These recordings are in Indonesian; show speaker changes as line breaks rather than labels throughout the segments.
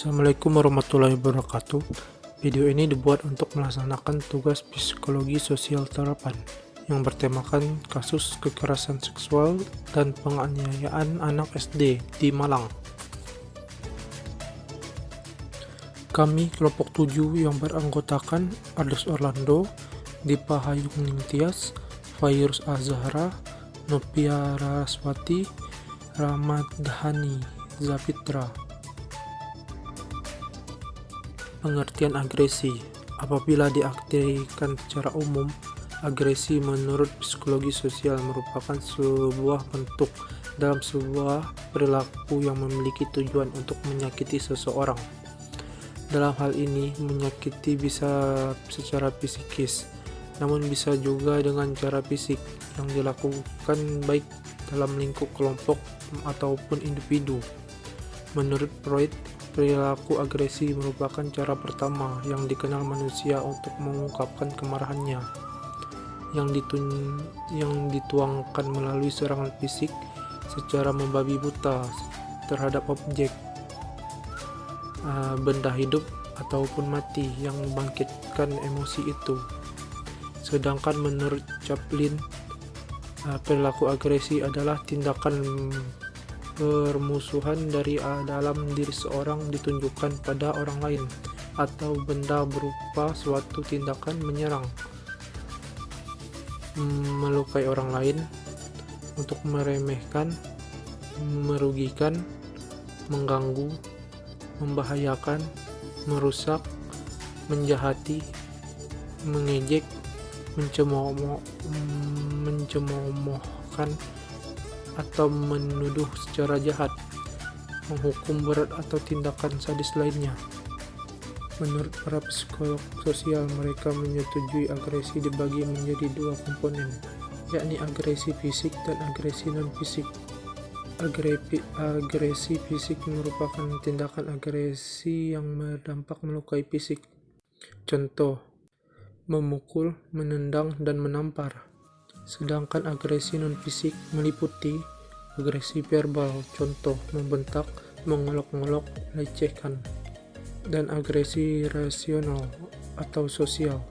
Assalamualaikum warahmatullahi wabarakatuh. Video ini dibuat untuk melaksanakan tugas psikologi sosial terapan yang bertemakan kasus kekerasan seksual dan penganiayaan anak SD di Malang. Kami kelompok 7 yang beranggotakan Ardus Orlando, Dipa Hayung Ningtyas, Fairuz Azhara, Nopia Raraswati, Ramadhani Zapitra. Pengertian agresi. Apabila diartikan secara umum, agresi menurut psikologi sosial merupakan sebuah bentuk dalam sebuah perilaku yang memiliki tujuan untuk menyakiti seseorang. Dalam hal ini, menyakiti bisa secara psikis, namun bisa juga dengan cara fisik yang dilakukan baik dalam lingkup kelompok ataupun individu. Menurut Freud, perilaku agresi merupakan cara pertama yang dikenal manusia untuk mengungkapkan kemarahannya, yang dituangkan melalui serangan fisik secara membabi buta terhadap objek, benda hidup ataupun mati yang membangkitkan emosi itu. Sedangkan menurut Chaplin, perilaku agresi adalah tindakan permusuhan dari dalam diri seorang ditunjukkan pada orang lain atau benda berupa suatu tindakan menyerang, melukai orang lain, untuk meremehkan, merugikan, mengganggu, membahayakan, merusak, menjahati, mengejek, mencemoohkan, atau menuduh secara jahat, menghukum berat atau tindakan sadis lainnya. Menurut para psikolog sosial, mereka menyetujui agresi dibagi menjadi dua komponen, yakni agresi fisik dan agresi non-fisik. Agresi fisik merupakan tindakan agresi yang berdampak melukai fisik. Contoh, memukul, menendang, dan menampar. Sedangkan agresi non-fisik meliputi agresi verbal, contoh membentak, mengolok-olok, lecehkan, dan agresi rasional atau sosial,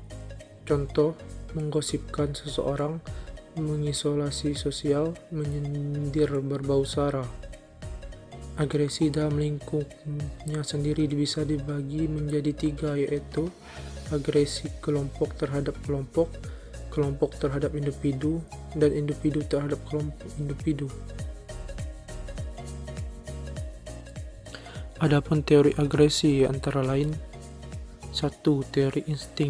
contoh menggosipkan seseorang, mengisolasi sosial, menyindir berbau sara. Agresi dalam lingkupnya sendiri bisa dibagi menjadi tiga, yaitu agresi kelompok terhadap kelompok, kelompok terhadap individu, dan individu terhadap kelompok individu. Adapun teori agresi antara lain: 1. Teori insting.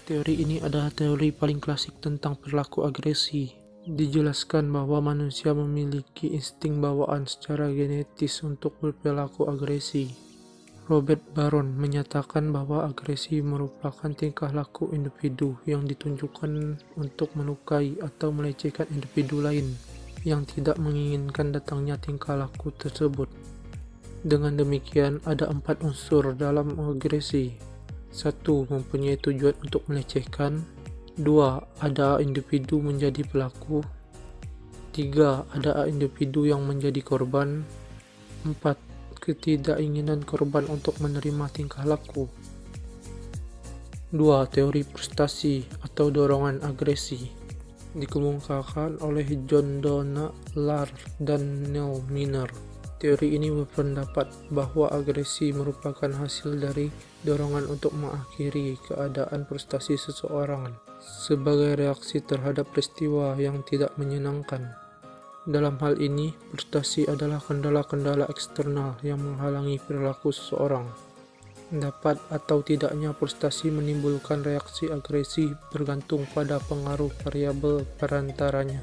Teori ini adalah teori paling klasik tentang perilaku agresi. Dijelaskan bahwa manusia memiliki insting bawaan secara genetis untuk berperilaku agresi. Robert Baron menyatakan bahwa agresi merupakan tingkah laku individu yang ditunjukkan untuk melukai atau melecehkan individu lain yang tidak menginginkan datangnya tingkah laku tersebut. Dengan demikian, ada 4 unsur dalam agresi. 1. Mempunyai tujuan untuk melecehkan. 2. Ada individu menjadi pelaku. 3. Ada individu yang menjadi korban. 4. Ketidakinginan korban untuk menerima tingkah laku. 2. Teori frustasi atau dorongan agresi dikemukakan oleh John Donna Lahr dan Neil Miner. Teori ini berpendapat bahwa agresi merupakan hasil dari dorongan untuk mengakhiri keadaan frustasi seseorang sebagai reaksi terhadap peristiwa yang tidak menyenangkan. Dalam hal ini, frustasi adalah kendala-kendala eksternal yang menghalangi perilaku seseorang. Dapat atau tidaknya frustasi menimbulkan reaksi agresi bergantung pada pengaruh variabel perantaranya.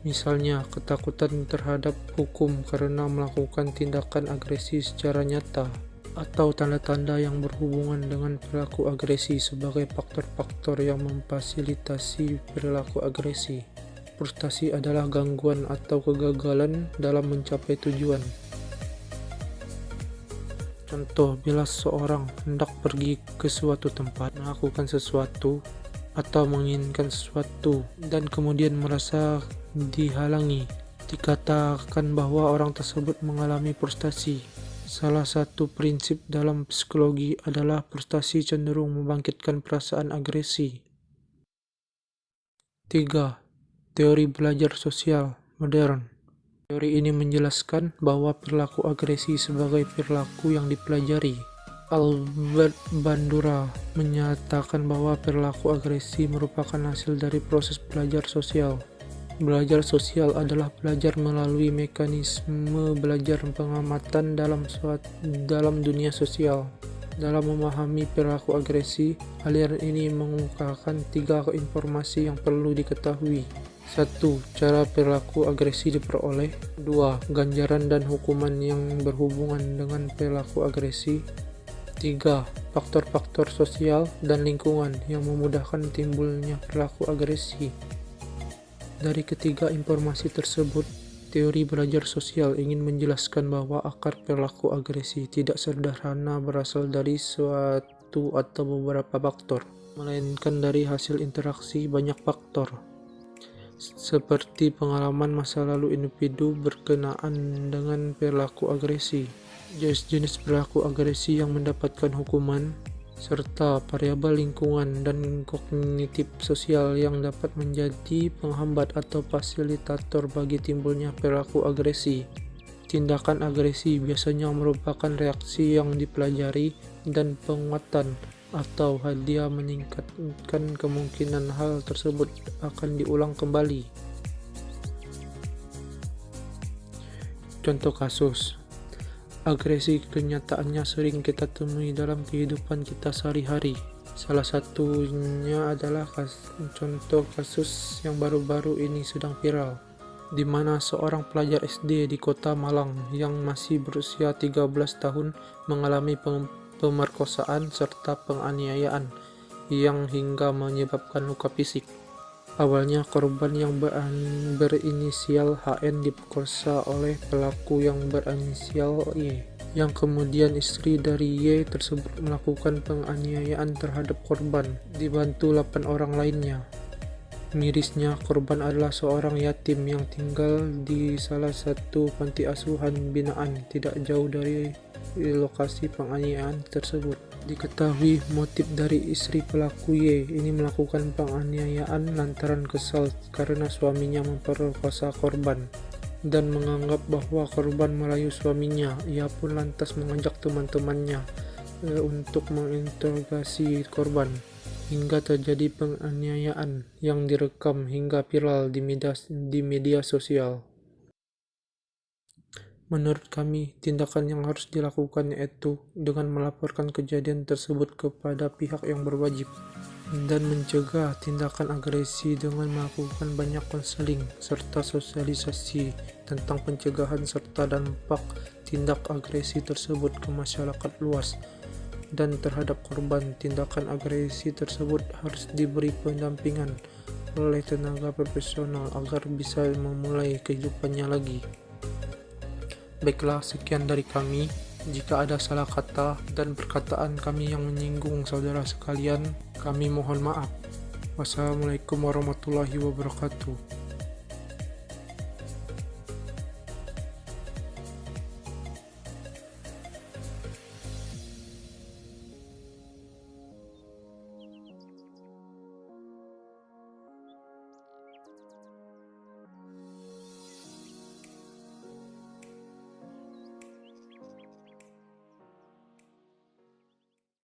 Misalnya, ketakutan terhadap hukum karena melakukan tindakan agresi secara nyata, atau tanda-tanda yang berhubungan dengan perilaku agresi sebagai faktor-faktor yang memfasilitasi perilaku agresi. Frustasi adalah gangguan atau kegagalan dalam mencapai tujuan. Contoh, bila seseorang hendak pergi ke suatu tempat, melakukan sesuatu, atau menginginkan sesuatu, dan kemudian merasa dihalangi, dikatakan bahwa orang tersebut mengalami frustasi. Salah satu prinsip dalam psikologi adalah frustasi cenderung membangkitkan perasaan agresi. 3. Teori belajar sosial modern. Teori ini menjelaskan bahwa perilaku agresi sebagai perilaku yang dipelajari. Albert Bandura menyatakan bahwa perilaku agresi merupakan hasil dari proses belajar sosial. Belajar sosial adalah belajar melalui mekanisme belajar pengamatan dalam dunia sosial. Dalam memahami perilaku agresi, aliran ini mengungkapkan 3 informasi yang perlu diketahui. 1. Cara perilaku agresi diperoleh. 2. Ganjaran dan hukuman yang berhubungan dengan perilaku agresi. 3. Faktor-faktor sosial dan lingkungan yang memudahkan timbulnya perilaku agresi. Dari ketiga informasi tersebut, teori belajar sosial ingin menjelaskan bahwa akar perilaku agresi tidak sederhana berasal dari suatu atau beberapa faktor, melainkan dari hasil interaksi banyak faktor, seperti pengalaman masa lalu individu berkenaan dengan perilaku agresi, jenis perilaku agresi yang mendapatkan hukuman, serta variabel lingkungan dan kognitif sosial yang dapat menjadi penghambat atau fasilitator bagi timbulnya perilaku agresi. Tindakan agresi biasanya merupakan reaksi yang dipelajari dan penguatan atau hadiah meningkatkan kemungkinan hal tersebut akan diulang kembali. Contoh kasus. Agresi kenyataannya sering kita temui dalam kehidupan kita sehari-hari. Salah satunya adalah contoh kasus yang baru-baru ini sedang viral, di mana seorang pelajar SD di kota Malang yang masih berusia 13 tahun mengalami pemerkosaan serta penganiayaan yang hingga menyebabkan luka fisik. Awalnya korban yang berinisial HN diperkosa oleh pelaku yang berinisial Y, yang kemudian istri dari Y tersebut melakukan penganiayaan terhadap korban, dibantu 8 orang lainnya. Mirisnya, korban adalah seorang yatim yang tinggal di salah satu panti asuhan binaan tidak jauh dari lokasi penganiayaan tersebut. Diketahui motif dari istri pelaku Y ini melakukan penganiayaan lantaran kesal karena suaminya memperkosa korban dan menganggap bahwa korban merayu suaminya. Ia pun lantas mengajak teman-temannya untuk menginterogasi korban hingga terjadi penganiayaan yang direkam hingga viral di media sosial. Menurut kami, tindakan yang harus dilakukan yaitu dengan melaporkan kejadian tersebut kepada pihak yang berwajib dan mencegah tindakan agresi dengan melakukan banyak konseling serta sosialisasi tentang pencegahan serta dampak tindak agresi tersebut ke masyarakat luas. Dan terhadap korban tindakan agresi tersebut harus diberi pendampingan oleh tenaga profesional agar bisa memulai kehidupannya lagi. Baiklah, sekian dari kami. Jika ada salah kata dan perkataan kami yang menyinggung saudara sekalian, kami mohon maaf. Wassalamualaikum warahmatullahi wabarakatuh.